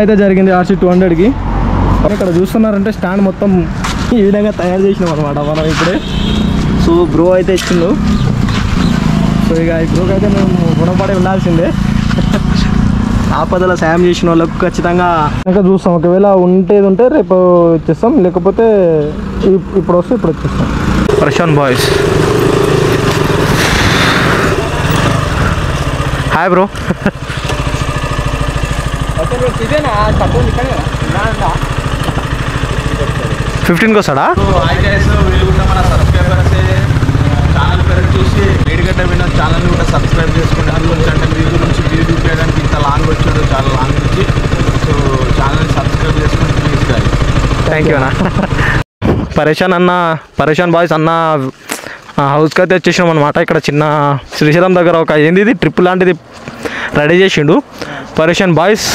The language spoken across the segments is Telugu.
అయితే జరిగింది RC200కి. ఇక్కడ చూస్తున్నారంటే స్టాండ్ మొత్తం ఈ విధంగా తయారు చేసినాం అనమాట మనం ఇప్పుడే. సో బ్రో అయితే ఇచ్చిండు. సో ఇక ఈ బ్రోకి అయితే మేము రుణపడి ఉండాల్సిందే. ఆపదల సాయం చేసిన వాళ్ళకు ఖచ్చితంగా ఇంకా చూస్తాం. ఒకవేళ ఉంటే రేపు ఇచ్చేస్తాం, లేకపోతే ఇప్పుడు వస్తే ఇప్పుడు వచ్చేస్తాం. పరేషాన్ బాయ్స్. Hi bro. 15కి వస్తాడా? ఛానల్ పేరు చూసి వేడిగడ్డ విన్న ఛానల్ని కూడా సబ్స్క్రైబ్ చేసుకుంటే అందులోంచి అంటే మీ గురించి వీడియో చేయడానికి ఇంత లాంగ్ వచ్చాడు, చాలా లాంగ్ నుంచి. సో ఛానల్ని సబ్స్క్రైబ్ చేసుకుని ప్లీజ్ గాయ్. థ్యాంక్ యూ అన్న. పరేషాన్ బాయ్స్ అన్న హౌస్కి అయితే వచ్చేసినాం అనమాట. ఇక్కడ చిన్న శ్రీశైలం దగ్గర ఒక ఏంది ట్రిప్ లాంటిది రెడీ చేసిండు పరేషాన్ బాయ్స్.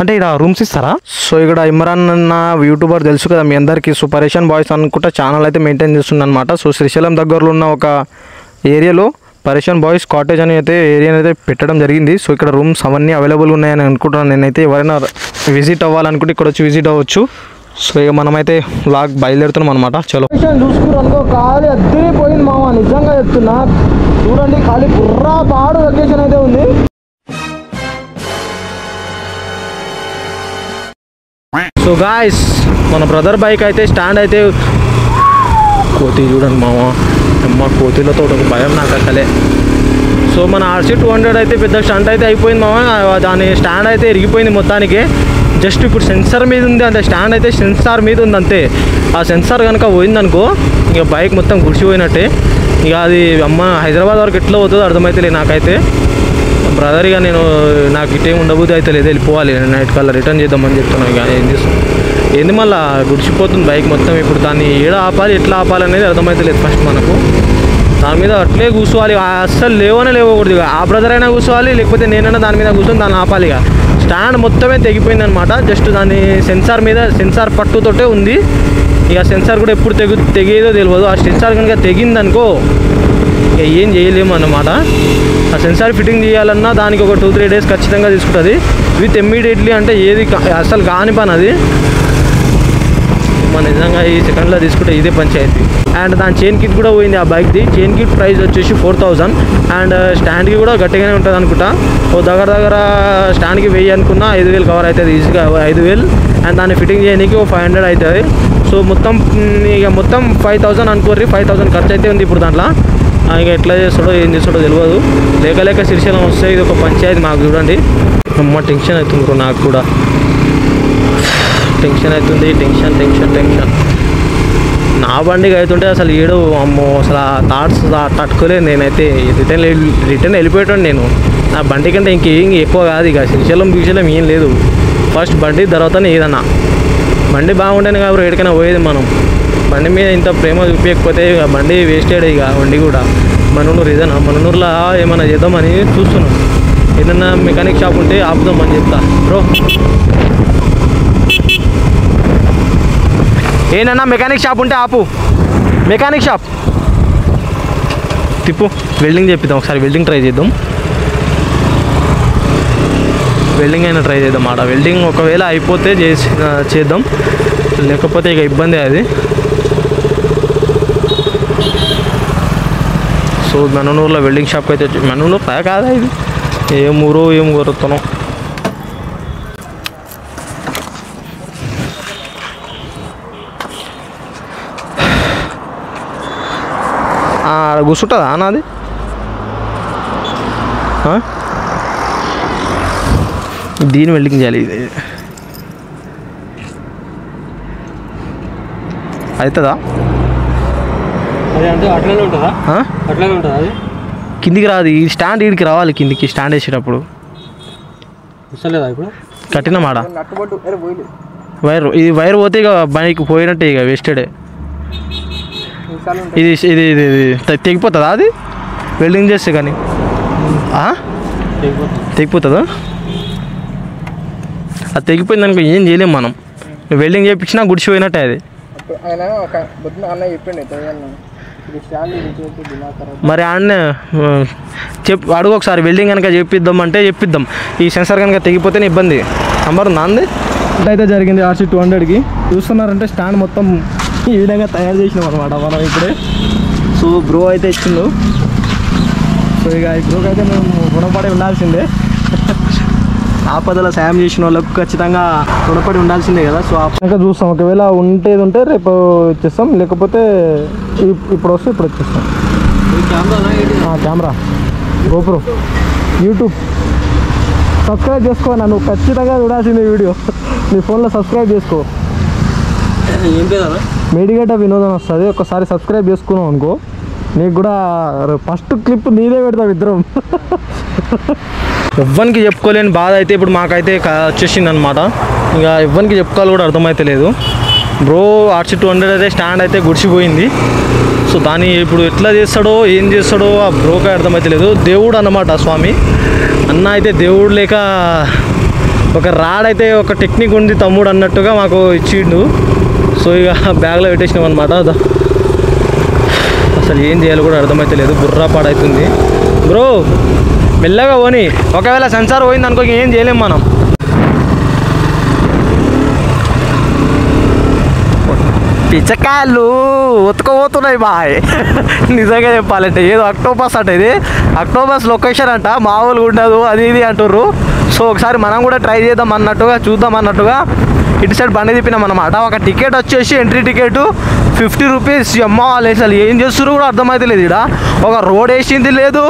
అంటే ఇక్కడ రూమ్స్ ఇస్తారా? సో ఇక్కడ ఇమ్రాన్ అన్న యూట్యూబర్ తెలుసు కదా మీ అందరికీ. సో పరేషాన్ బాయ్స్ అనుకుంటా ఛానల్ అయితే మెయింటైన్ చేస్తుంది అనమాట. సో శ్రీశైలం దగ్గరలో ఉన్న ఒక ఏరియాలో పరేషాన్ బాయ్స్ కాటేజ్ అని అయితే ఏరియాని అయితే పెట్టడం జరిగింది. సో ఇక్కడ రూమ్స్ అవన్నీ అవైలబుల్ ఉన్నాయని అనుకుంటున్నాను నేనైతే. ఎవరైనా విజిట్ అవ్వాలనుకుంటే ఇక్కడ వచ్చి విజిట్ అవ్వచ్చు. సో ఇక మనమైతే వ్లాగ్ బయలుదేరుతున్నాం అనమాట. చలో చూసుకున్నారు అనుకో, ఖాళీ అద్దరిపోయింది మామ, నిజంగా చెప్తున్నా. చూడండి ఖాళీ బుర్రా పాడు లొకేషన్ అయితే ఉంది. సో గాయ్స్ మన బ్రదర్ బైక్ అయితే స్టాండ్ అయితే కోతి చూడండి మామ, అమ్మ కోతిలతో ఒక భయం నాకు అసలే. సో మన RC200 అయితే పెద్ద స్టంట్ అయితే అయిపోయింది మామ. దాని స్టాండ్ అయితే ఇరిగిపోయింది మొత్తానికి. జస్ట్ ఇప్పుడు సెన్సార్ మీద ఉంది, అంటే స్టాండ్ అయితే సెన్సార్ మీద ఉంది అంతే. ఆ సెన్సార్ కనుక పోయిందనుకో ఇక బైక్ మొత్తం గుడిచిపోయినట్టే. ఇక అది అమ్మ హైదరాబాద్ వరకు ఎట్లా పోతుందో అర్థమవుతలే నాకైతే. బ్రదర్ ఇక నాకు ఇటేం ఉండబోతే అయితే లేదు, వెళ్ళిపోవాలి నైట్ కల్లా రిటర్న్ చేద్దామని చెప్తున్నాను. ఇక ఏం చేస్తాం, ఏంది మళ్ళీ గుడిచిపోతుంది బైక్ మొత్తం. ఇప్పుడు దాన్ని ఏడ ఆపాలి, ఎట్లా ఆపాలి అనేది అర్థమవుతలేదు ఫస్ట్ మనకు. దాని మీద అట్లే కూర్చోవాలి, అస్సలు లేవకూడదు. ఆ బ్రదర్ అయినా కూర్చోవాలి, లేకపోతే నేనైనా దాని మీద కూర్చొని దాన్ని ఆపాలి. ఇక స్టాండ్ మొత్తమే తెగిపోయింది అనమాట. జస్ట్ దాన్ని సెన్సార్ పట్టుతోటే ఉంది. ఇక సెన్సార్ కూడా ఎప్పుడు తెగేదో తెలియదు. ఆ సెన్సార్ కనుక తెగిందనుకో ఇక ఏం చేయలేము అన్నమాట. ఆ సెన్సార్ ఫిట్టింగ్ చేయాలన్నా దానికి ఒక 2-3 డేస్ ఖచ్చితంగా తీసుకుంటుంది. విత్ ఇమ్మీడియట్లీ అంటే ఏది అసలు కాని పని అది. మన నిజంగా ఈ సెకండ్లో తీసుకుంటే ఇదే పంచాయతీ. అండ్ దాని చైన్ కిట్ కూడా పోయింది ఆ బైక్ది. చైన్ కిట్ ప్రైస్ వచ్చేసి 4000. అండ్ స్టాండ్కి కూడా గట్టిగానే ఉంటుంది అనుకుంటా. ఓ దగ్గర స్టాండ్కి 1000 అనుకున్నా 5000 కవర్ అవుతుంది ఈజీగా, 5000. అండ్ దాన్ని ఫిట్టింగ్ చేయడానికి ఓ 500 అవుతుంది. సో మొత్తం 5000 అనుకోర్రి. 5000 ఖర్చు అయితే ఉంది ఇప్పుడు దాంట్లో. ఇక ఎట్లా చేస్తాడో ఏం చేస్తాడో తెలియదు. లేక శ్రీశైలం వస్తే ఇది ఒక పంచాయతీ మాకు. చూడండి అమ్మ టెన్షన్ అవుతుంది బ్రో, నాకు కూడా టెన్షన్ అవుతుంది. టెన్షన్ నా బండికి అవుతుంటే అసలు ఏడు అమ్మో అసలు ఆ థాట్స్ తట్టుకోలేదు. నేనైతే రిటర్న్ వెళ్ళిపోయాను నేను. నా బండి కంటే ఇంకేం ఎక్కువ కాదు. ఇక శ్రీశైలం ఏం లేదు. ఫస్ట్ బండి తర్వాతనే ఏదన్నా. బండి బాగుండేది కాబట్టి ఎక్కడికైనా పోయేది మనం. బండి మీద ఇంత ప్రేమ చూపించకపోతే ఇక బండి వేస్టెడ్. ఇక బండి కూడా మనూరు ఏదైనా మనూరులో ఏమైనా చేద్దామని చూస్తున్నాం. ఏదన్నా మెకానిక్ షాప్ ఉంటే ఆపుదామని చెప్తా బ్రో. ఏనన్నా మెకానిక్ షాప్ ఉంటే ఆపు. మెకానిక్ షాప్ తిప్పు. వెల్డింగ్ చెప్పిద్దాం ఒకసారి. వెల్డింగ్ ట్రై చేద్దాం. వెల్డింగ్ అయినా ట్రై చేద్దాం. ఆడ వెల్డింగ్ ఒకవేళ అయిపోతే చేద్దాం, లేకపోతే ఇక ఇబ్బంది అది. సో మనూరులో వెల్డింగ్ షాప్కి అయితే వచ్చి మనూరులో కాదా ఇది, ఏం ఊరో ఏం కొరుతున్నాం. కూర్చుంటుందా నాది? దీని వెల్డింగ్ చేయాలి. ఇది అవుతుందా? అదే అంటే అట్లనే ఉంటుందా? అట్లనే ఉంటుందా? అది కిందికి రాదు. ఈ స్టాండ్ ఈడికి రావాలి. కిందికి స్టాండ్ వేసేటప్పుడు వస్తలేదా? ఇప్పుడు కట్టిన మాడ వైర్, ఇది వైర్ పోతే ఇక బైక్ పోయినట్టే, ఇక వేస్టెడే. ఇది ఇది ఇది తెగిపోతుందా అది వెల్డింగ్ చేస్తే? కానీ తెగిపోతుందా? అది తెగిపోయింది అనుకో ఏం చేయలేము మనం. వెల్డింగ్ చేయించినా గుడిచిపోయినట్టే అది. మరి అన్న అడుగు ఒకసారి. వెల్డింగ్ కనుక చెప్పిద్దాం అంటే చెప్పిద్దాం. ఈ సెన్సార్ కనుక తెగిపోతేనే ఇబ్బంది. నంబర్ ఉందా అంది అయితే జరిగింది RC 200కి. చూస్తున్నారంటే స్టాండ్ మొత్తం ఈ విధంగా తయారు చేసినాం అనమాట మనం ఇప్పుడే. సో బ్రో అయితే ఇచ్చిండు. సో ఇక ఈ బ్రోకి అయితే మేము రుణపడి ఉండాల్సిందే. ఆపదలో సాయం చేసిన వాళ్ళకు ఖచ్చితంగా రుణపడి ఉండాల్సిందే కదా. సో ఇంకా చూస్తాం, ఒకవేళ ఉంటే రేపు ఇచ్చేస్తాం, లేకపోతే ఇప్పుడు వస్తే ఇప్పుడు వచ్చేస్తాం. కెమెరా GoPro యూట్యూబ్ సబ్స్క్రైబ్ చేసుకో, నన్ను ఖచ్చితంగా చూడాల్సిందే వీడియో. నీ ఫోన్లో సబ్స్క్రైబ్ చేసుకో. ఏం పేరు మేడిగడ్డ వినోదం వస్తుంది. ఒకసారి సబ్స్క్రైబ్ చేసుకున్నావు అనుకో, నీకు కూడా ఫస్ట్ క్లిప్ నీదే పెడతావు ఇద్దరం. ఎవ్వరికి చెప్పుకోలేని బాధ అయితే ఇప్పుడు మాకైతే వచ్చేసింది అనమాట. ఇంకా ఎవ్వరికి చెప్పుకోవాలి కూడా అర్థమైతే లేదు. బ్రో RC 200 అయితే స్టాండ్ అయితే గుడిసిపోయింది. సో దాన్ని ఇప్పుడు ఎట్లా చేస్తాడో ఏం చేస్తాడో ఆ బ్రోకే అర్థమైతే లేదు. దేవుడు అన్నమాట స్వామి అన్న అయితే దేవుడు లేక ఒక రాడైతే ఒక టెక్నిక్ ఉంది తమ్ముడు అన్నట్టుగా మాకు ఇచ్చిండు. సో ఇక బ్యాగ్లో పెట్టేసినాం అనమాట. అసలు ఏం చేయాలో కూడా అర్థమైతే లేదు, బుర్రా పాడవుతుంది. బ్రో మెల్లగా పోని, ఒకవేళ సెన్సార్ పోయింది అనుకో ఏం చేయలేం మనం. పిచ్చకాయలు ఉతకపోతున్నాయి బాయ్. నిజంగా చెప్పాలంటే ఏదో అక్టోపస్ అంట, ఇది అక్టోపస్ లొకేషన్ అంట, మామూలుగా ఉండదు అది ఇది అంటుర్రు. సో ఒకసారి మనం కూడా ట్రై చేద్దాం అన్నట్టుగా, చూద్దాం అన్నట్టుగా ఇటు సైడ్ బండి తిప్పినాం అనమాట. ఒక టికెట్ వచ్చేసి ఎంట్రీ టికెట్ 50 రూపీస్. అమ్మా అసలు ఏం చేస్తున్నారు కూడా అర్థమైతే లేదు. ఇక్కడ ఒక రోడ్ వేసింది లేదు,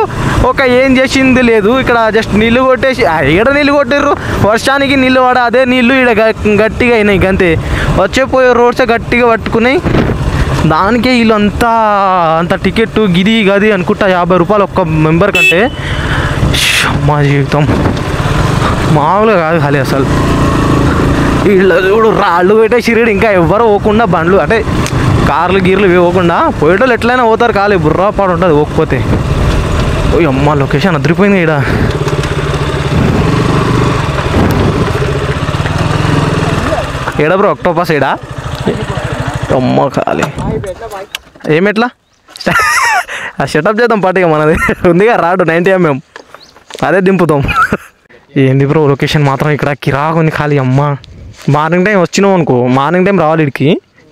ఒక ఏం చేసింది లేదు. ఇక్కడ జస్ట్ నీళ్ళు కొట్టేసి ఇక్కడ నీళ్ళు కొట్టిర్రు, వర్షానికి నీళ్ళు పడ అదే నీళ్ళు ఇక్కడ గట్టిగా అయినాయి. అంతే వచ్చేపోయే రోడ్సే గట్టిగా పట్టుకున్నాయి. దానికే వీళ్ళు అంత టికెట్ గిది గది అనుకుంటా 50 రూపాయలు ఒక్క మెంబర్ కంటే. మా జీవితం మామూలుగా కాదు ఖాళీ అసలు. వీళ్ళు చూడు రాళ్ళు పెట్టేసిరుడు, ఇంకా ఎవ్వరు పోకుండా బండ్లు అంటే కార్లు గీర్లు పోకుండా పోయేటోళ్ళు ఎట్లయినా పోతారు, ఖాళీ బుర్రా పాడు ఉంటుంది పోకపోతే. ఓ అమ్మ లొకేషన్ అదిరిపోయింది. ఇక్కడ ఏడ బ్రో అక్టోపస్ ఏడా అమ్మ ఖాళీ ఏమెట్లా సెటప్ చేద్దాం పాటిగా, మనది ఉందిగా రాడు 90mm అదే దింపుతాం. ఏంది బ్రో లొకేషన్ మాత్రం ఇక్కడ కిరాకు ఉంది ఖాళీ. అమ్మ మార్నింగ్ టైం వచ్చినాం అనుకో, మార్నింగ్ టైం రావాలి ఇటుకి,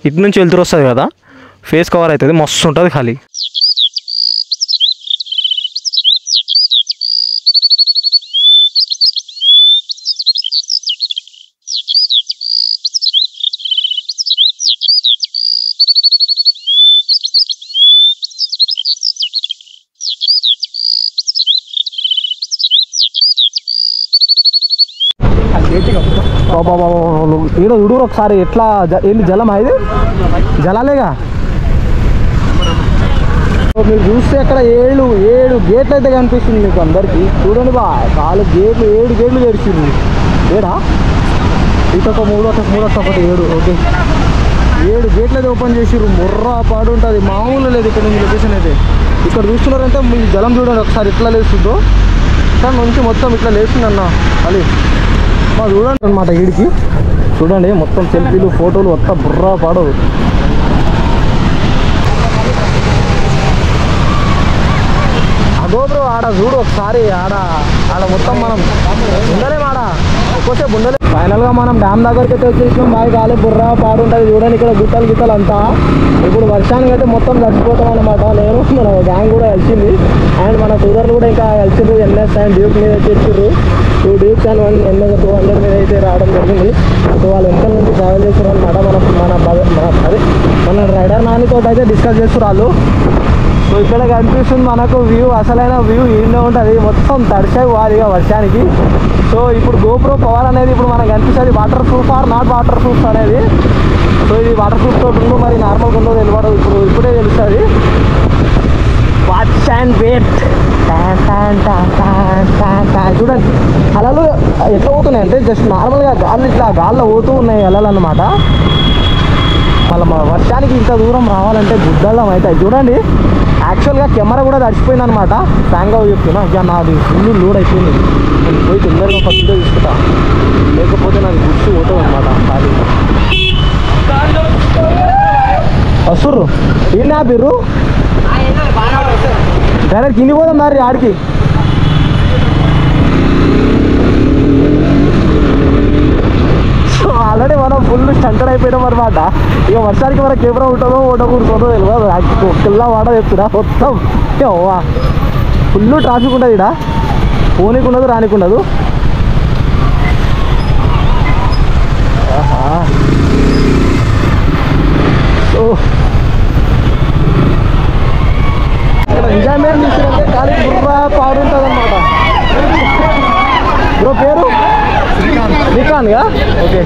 ఇటు నుంచి వెళ్తురు వస్తుంది కదా, ఫేస్ కవర్ అవుతుంది, మస్తు ఉంటుంది ఖాళీ. ఈడ చూడు ఒకసారి ఎట్లా ఏంటి జలం, ఇది జలాలేగా. మీరు చూస్తే అక్కడ 7 గేట్లు అయితే కనిపిస్తుంది మీకు అందరికి. చూడండి బా 4 గేట్లు 7 గేట్లు తెరిచింది. ఏడా ఇటొక 3 ఒకటి 7 ఓకే 7 గేట్లు అయితే ఓపెన్ చేసిర్రు. ముర్రా పాడు ఉంటుంది, మామూలు లేదు ఇక్కడ నుంచి లొకేషన్ అయితే. ఇక్కడ చూస్తున్నారంటే మీ జలం చూడండి ఒకసారి ఇట్లా లేస్తుందో, ఇక్కడ నుంచి మొత్తం ఇట్లా లేస్తుంది అన్న అది మా చూడండి అనమాట. వీడికి చూడండి మొత్తం సెల్ఫీలు ఫోటోలు మొత్తం బుర్రా పాడు. అగోబ్రో ఆడ చూడు ఒకసారి, ఆడ మొత్తం మనం ఉండలేము, ఆడ ఎక్కువసేపు ఉండలేము. ఫైనల్గా మనం డ్యామ్ దగ్గరికి అయితే వచ్చేసినాం. బాగా గాలి బుర్రా పాడు ఉంటుంది. చూడండి ఇక్కడ గుట్టలు అంతా. ఇప్పుడు వర్షానికి అయితే మొత్తం తడిచిపోతాం అనమాట. నేను మన గ్యాంగ్ కూడా కలిసింది, అండ్ మన సోదరులు కూడా ఇంకా కలిసిర్రు. NS అండ్ డ్యూక్ మీద వచ్చేసారు. 2 డ్యూక్స్ అండ్ 1 NS 200 మీద అయితే రావడం జరిగింది. సో వాళ్ళు ఎంత నుంచి ట్రావెల్ చేస్తారు అనమాట. మన రైడర్ నానితో అయితే డిస్కస్ చేస్తారు వాళ్ళు. సో ఇక్కడ కనిపిస్తుంది మనకు వ్యూ, అసలైన వ్యూ ఈయనే ఉంటుంది. మొత్తం తడిసే వారిగా వర్షానికి. సో ఇప్పుడు GoPro పవర్ అనేది ఇప్పుడు మనకు కనిపిస్తుంది. Water proof or not water proof అనేది. సో ఇది వాటర్ ప్రూఫ్ తోటి ఉందో మరి నార్మల్గా ఉందో తెలియదు, ఇప్పుడే తెలుస్తుంది. Watch and wait. చూడండి అలలు ఎట్లా పోతున్నాయి అంటే జస్ట్ నార్మల్గా గాల్లో పోతూ ఉన్నాయి అలలు అన్నమాట. మళ్ళీ వర్షానికి ఇంత దూరం రావాలంటే గుడ్డలం అవుతాయి. చూడండి యాక్చువల్గా కెమెరా కూడా తడిచిపోయింది అనమాట. ఫ్యాంగా చెప్తున్నా ఇక నాది ఫుల్ లోడ్ అయిపోయింది. నేను పోయి తొందరగా ఫస్ట్ తీసుకుంటా, లేకపోతే నాది గుడ్స్ పోతుంది అనమాట. వస్తుర్రు ఈయన ఆపిర్రు డైరెక్ట్ కింది పోదాం మరి ఆడికి. సంకట అయిపోయినాం అనమాట. ఇక వర్షానికి మన కెమెరా ఉంటుందో ఉండకూడదో తెలియదు. ఒక్కల్లా వాడ చెప్తున్నా మొత్తం ఫుల్ ట్రాఫిక్ ఉంటుంది ఇక్కడ. పోనీకి ఉండదు రానికి ఉండదు. ఇక్కడ ఎంజాయ్మెంట్ తీసుకుంటే ఖాళీ బుర్రా పాడు ఉంటుంది అనమాట. బ్రో పేరు శ్రీకాంత్గా? ఓకే,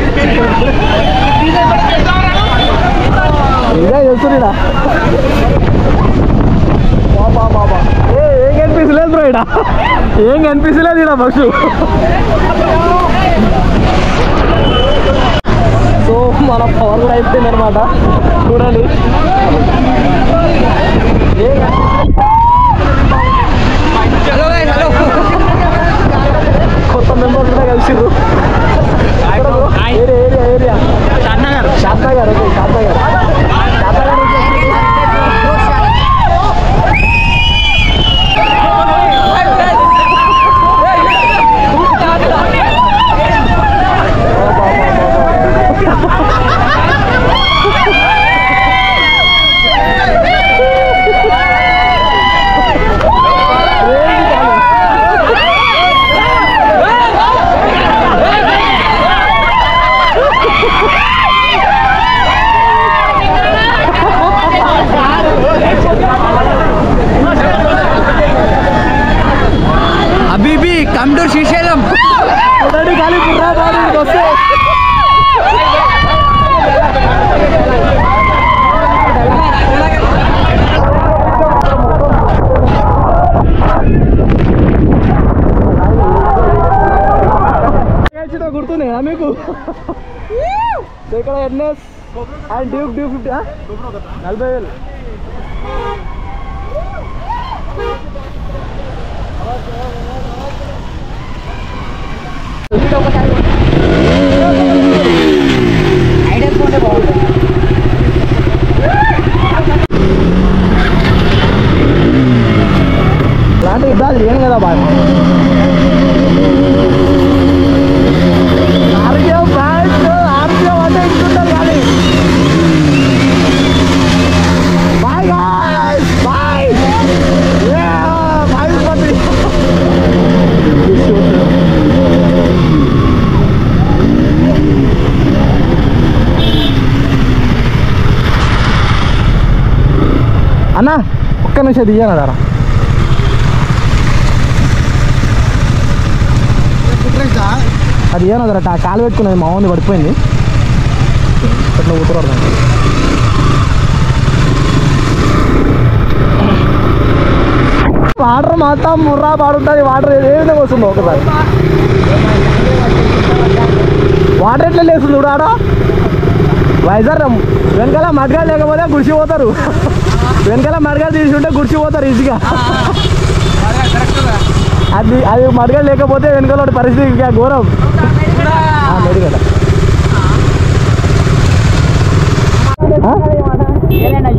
ఎంజాయ్ చేస్తున్నా. బాబా ఏం కనిపించలేదు బ్రో ఇక్కడ, ఏం కనిపించలేదు ఇక్కడ బస్సు. సో మన పవర్ కూడా అయిపోయింది అనమాట. చూడండి కొత్త మెంబర్స్ కూడా కలిసిర్రు. Area Shadnagar. Okay, Shadnagar. Habibi, come to Srisailam. చూడండి ఖాళీ బుర్రా పాడు వస్తే. గుర్తుంది కదా మీకు? ఇక్కడ ఎన్ఎస్ అండ్ డ్యూక్ 50 40,000. ఇలాంటి యుద్ధాలు చేయను కదా బాగా. ఆర్పిఎం అంటే ఇస్తుంటారు కానీ. Bye guys, bye. అన్నా ఒక్క నిమిషం దియ్యానడారా. అది ఏమదరట కాలు పెట్టుకున్నది మా ఉంది పడిపోయింది. ఎట్లా కూతురు వాటర్ మొత్తం ముర్రా పాడుతుంది. వాటర్ ఏ విధంగా వస్తుందో ఒకసారి. వాటర్ ఎట్లా లేస్తుంది చూడు ఆడ. వైజాగ్ వెనకాల మడగాలు లేకపోతే గుడిచిపోతారు. వెనకాల మడగాలు తీసుకుంటే గుడిచిపోతారు ఈజీగా. అది మడగలు లేకపోతే వెనుకలో పరిస్థితి ఇంకా ఘోరం. లేదు కదా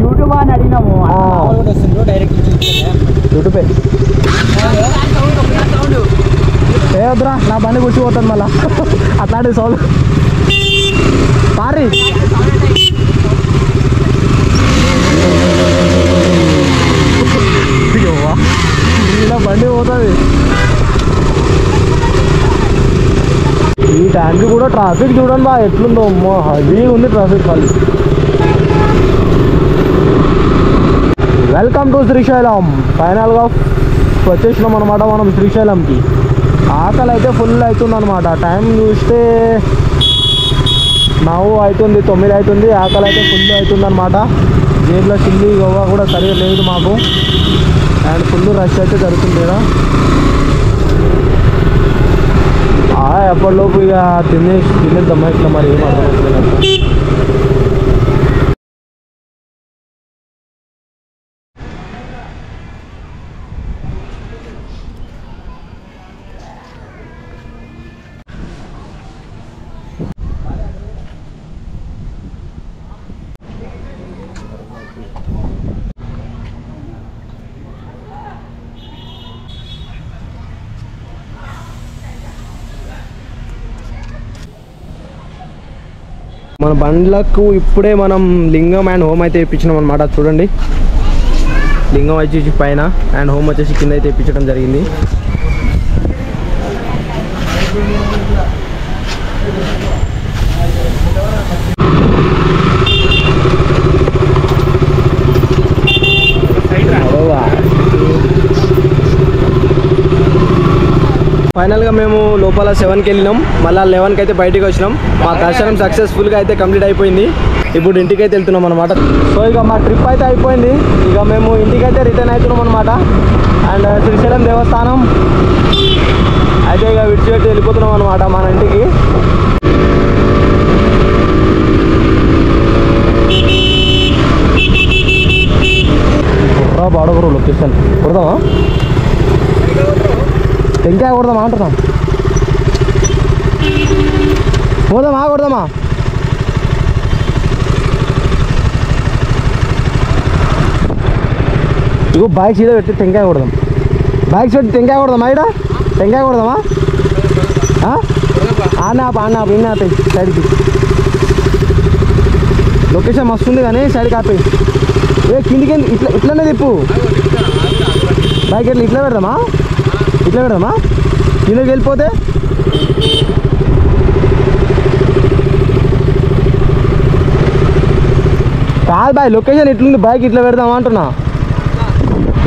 యూట్యూబ్ అని అడిగినాము. యూట్యూబే ఏ వద్దురా, నా బండి కూర్చిపోతుంది మళ్ళా. అట్లాంటి సౌండ్ పారి. ఇలా బండి పోతుంది. ఈ ట్యాంక్ కూడా ట్రాఫిక్ చూడండి బా ఎట్లుందో. అమ్మో హెవీ ఉంది ట్రాఫిక్. ఖాళీ. Welcome to Srisailam. ఫైనల్గా వచ్చేసినాం అనమాట మనం శ్రీశైలంకి. ఆకలి అయితే ఫుల్ అవుతుంది అనమాట. టైం చూస్తే 9 అవుతుంది, 9 అవుతుంది. ఆకలి అయితే ఫుల్ అవుతుంది అనమాట. జేబులో చిల్లి గోవా కూడా సరిగా లేదు మాకు. అండ్ ఫుల్ రష్ అయితే జరుగుతుంది కదా. ఎప్పటిలోపు ఇక తినేద్దాం ఇట్లా. మరి ఏం అర్థం మన బండ్లకు ఇప్పుడే మనం లింగం అండ్ హోమ్ అయితే ఇప్పించినాం అనమాట. చూడండి, లింగం వచ్చేసి పైన అండ్ హోమ్ వచ్చేసి కింద అయితే ఇప్పించడం జరిగింది. ఫైనల్గా మేము లోపల 7కి వెళ్ళినాం, మళ్ళీ 11కి అయితే బయటికి వచ్చినాం. మా దర్శనం సక్సెస్ఫుల్గా అయితే కంప్లీట్ అయిపోయింది. ఇప్పుడు ఇంటికి అయితే వెళ్తున్నాం అనమాట. సో ఇక మా ట్రిప్ అయితే అయిపోయింది. ఇక మేము ఇంటికి అయితే రిటర్న్ అవుతున్నాం అనమాట. అండ్ శ్రీశైలం దేవస్థానం అయితే ఇక విడిచిపెట్టి వెళ్ళిపోతున్నాం అనమాట మన ఇంటికి. బాడగరు లొకేషన్ కొడదామా, టెంకాయ కొడదామా అంటున్నాం. కొడదామా ఇగో బైక్ సీదా పెట్టి టెంకాయ కొడదాం. బైక్స్ పెట్టి టెంకాయ కొడదామా, ఇక్కడ టెంకాయ కొడదామా. ఆనా ఇన్నా ఆపేయి సైడ్కి. లొకేషన్ మస్తు ఉంది కానీ సైడ్కి ఆపేయి. కిందికి ఇట్లనే తిప్పు బైక్. ఇట్లా పెడదామా కిందకి వెళ్ళిపోతే. కాదు బాయ్, లొకేషన్ ఇట్లుంది, బైక్ ఇట్లా పెడదామా అంటున్నా.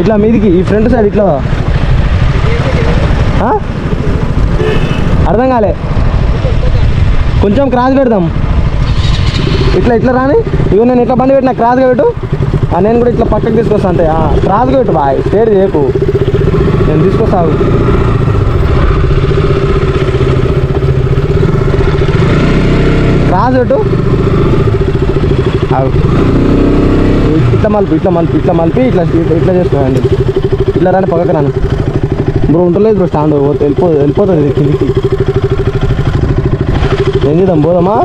ఇట్లా మీదికి ఈ ఫ్రంట్ సైడ్ ఇట్లా. అర్థం కాలే, కొంచెం క్రాస్ పెడదాం. ఇట్లా రాని. ఇగో నేను ఇట్లా బండి పెట్టినా, క్రాస్గా పెట్టు. నేను కూడా ఇట్లా పక్కకి తీసుకొస్తా అంతే. క్రాస్గా పెట్టు బాయ్, స్టేట్ చేయకు, నేను తీసుకొస్తాను. క్రాస్ పెట్టు. ఇట్లా మలిపి ఇట్లా చేసుకోండి. ఇట్లా రాని, పక్కకి రాను బ్రో. ఉంటలేదు బ్రో స్టాండ్, వెళ్ళిపోతుంది కిందికి. ఏం చేద్దాం, పోదామా?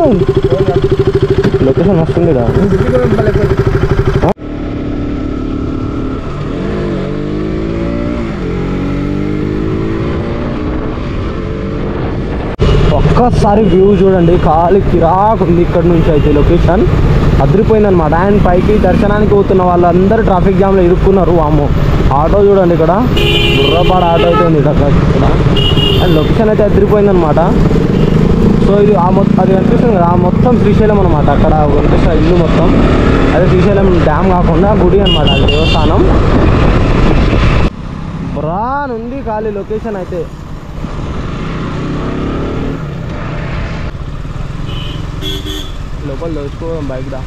లొకేషన్ వస్తుంది కదా. ఒక్కసారి వ్యూ చూడండి, ఖాళీ కిరాక్ ఉంది. ఇక్కడ నుంచి అయితే లొకేషన్ అదిరిపోయింది అనమాట. అండ్ పైకి దర్శనానికి పోతున్న వాళ్ళందరూ ట్రాఫిక్ జామ్లో ఇరుక్కున్నారు. వామ్మో, ఆటో చూడండి ఇక్కడ, బుర్రపాడ ఆటో అయితే ఉంది ఇక్కడ. అండ్ లొకేషన్ అయితే అదిరిపోయింది అనమాట. సో ఇది అది కనిపిస్తుంది కదా, మొత్తం శ్రీశైలం అనమాట. అక్కడ కనిపిస్తున్న ఇల్లు మొత్తం అదే శ్రీశైలం డ్యామ్ కాకుండా గుడి అనమాట, అది దేవస్థానం. బ్రాన్ ఉంది ఖాళీ లొకేషన్ అయితే. లోపల దోచుకోవడం బైక్ దా.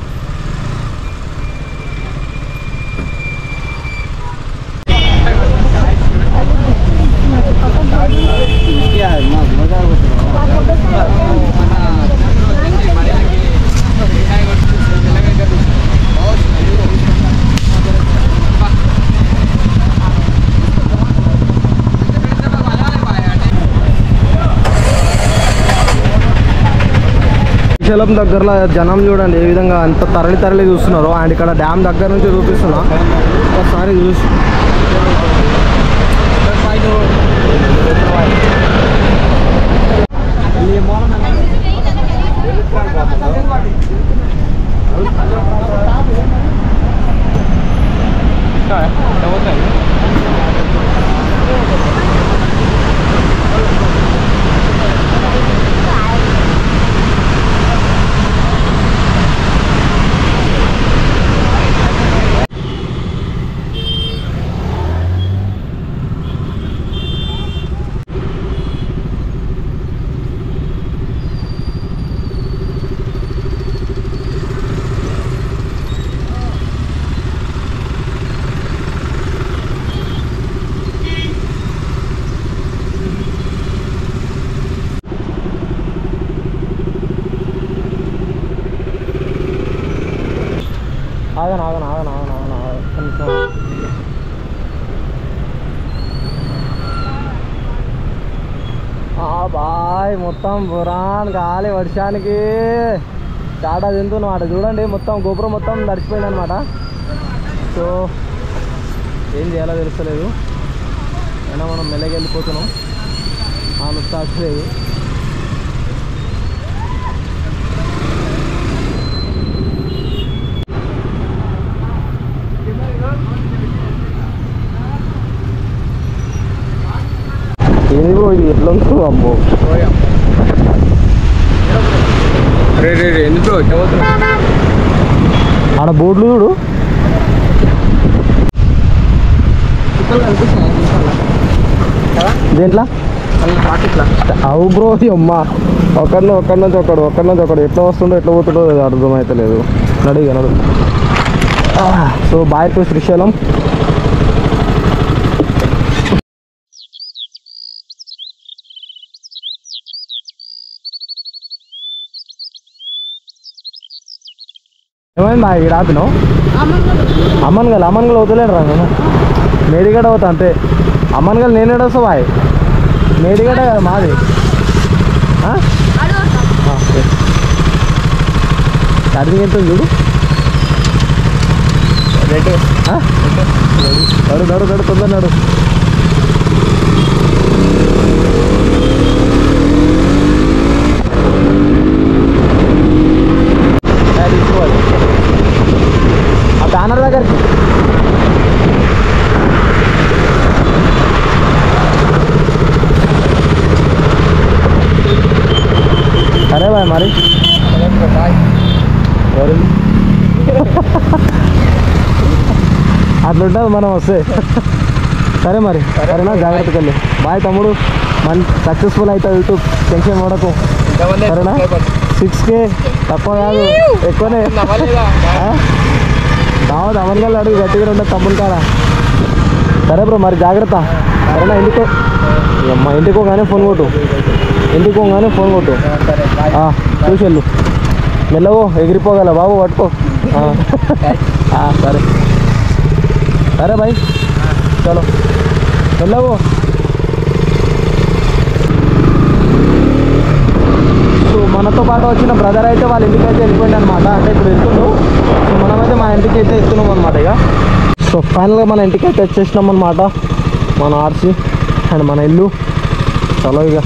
శ్రీశైలం దగ్గరలో జనం చూడండి ఏ విధంగా అంత తరలి చూస్తున్నారు. అండ్ ఇక్కడ డ్యామ్ దగ్గర నుంచి చూపిస్తున్నా, ఒకసారి చూసి. బాయ్ మొత్తం బురాన్ గాలి వర్షానికి చాటా తింటున్నమాట. చూడండి మొత్తం గోపురం మొత్తం తడిచిపోయింది అనమాట. సో ఏం చేయాలో తెలుస్తలేదు, అయినా మనం మెల్లగా వెళ్ళిపోతున్నాం. నొప్పి లేదు. ఏంది బ్రో ఇది ఎట్లా ఉంది అమ్మో రే ఎందుకు ఆడ బోర్డులు చూడు దేంట్లో అవు బ్రో అమ్మ ఒక్కడి నుంచి ఒకడు ఎట్లా వస్తుండో ఎట్లా పోతుండో అర్థమైతే లేదు నడు సో బాయ్ టు శ్రీశైలం ఏమైంది బాయ్ ఇక్కడ ఆపినావు అమ్మన్గల్ వదిలేడు రా నేను మేడిగడ్డ అవుతా అంతే అమ్మన్గల్ నేను ఏడొస్తా బాయ్ మేడిగడ్డ కదా మాది ఛార్జింగ్ ఎంత చూడు నడు తొందర నడు ఆ బ్యానర్ దగ్గరికి సరే బాయ్ మరి అట్లుంటుంది మనం వస్తే సరే మరి సరేనా జాగ్రత్తగా వెళ్ళి బాయ్ తమ్ముడు మన సక్సెస్ఫుల్ అవుతావు యూట్యూబ్ టెన్షన్ పడకు సరేనా 6K తక్కువ కాదు ఎక్కువనే దావత్ అమన్గల్ అడుగు గట్టిగా ఉండదు తమ్ముడు కాడా సరే బ్రో మరి జాగ్రత్త సరేనా ఇంటికి పోగానే ఫోన్ కొట్టు చూసి వెళ్ళు మెల్లవో ఎగిరిపోగల బాబు పట్టుకో సరే బాయ్ చలో మెల్లవో సో మనతో పాటు వచ్చిన బ్రదర్ అయితే వాళ్ళ ఇంటికి అయితే వెళ్ళిపోయింది అనమాట అంటే ఇప్పుడు వెళ్తున్నాం సో మనమైతే మా ఇంటికి అయితే వెళ్తున్నాం అనమాట ఇక సో ఫైనల్గా మన ఇంటికి అయితే వచ్చేసినాం అనమాట మన ఆర్సీ అండ్ మన ఇల్లు చలో ఇక